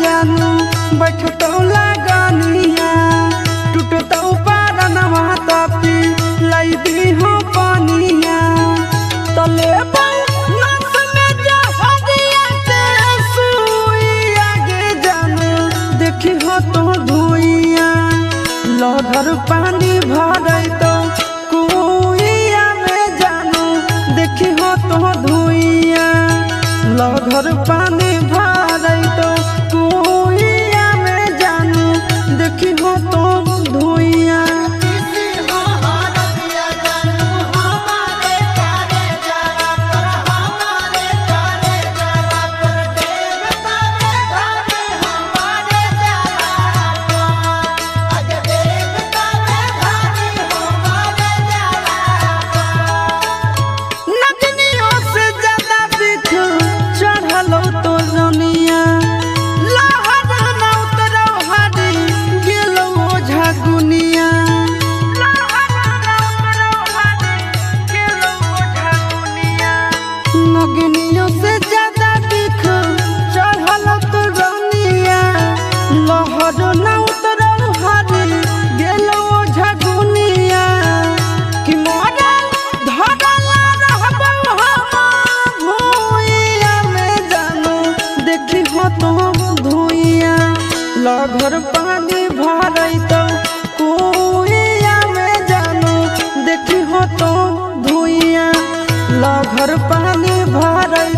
जानू बैठतो लगनिया टूटतो पारनवा तपी लाई दी हो पानिया तले नस में जहरिया के सुई आगे जानू देखी हो तो धुइया लहर पानी भरई तो कुइया में जानू देखी हो तो धुइया लहर पानी भरई तो कुइया में जानू देखी हो तो धुइया तो जनिया लहर ना उतरो हाडी गेलो झगुनिया लहर ना उतरो हाडी गेलो झगुनिया नगनियों से ज्यादा दिख चढ़ल तो जनिया लहर ना उतरो हाडी गेलो झगुनिया कि मोरा धरल रहबो हम भुइया में जानू देखी हो तो धुइया लहर पानी भरई तो कुइया में जानू देखी हो तो धुइया लहर पानी भरई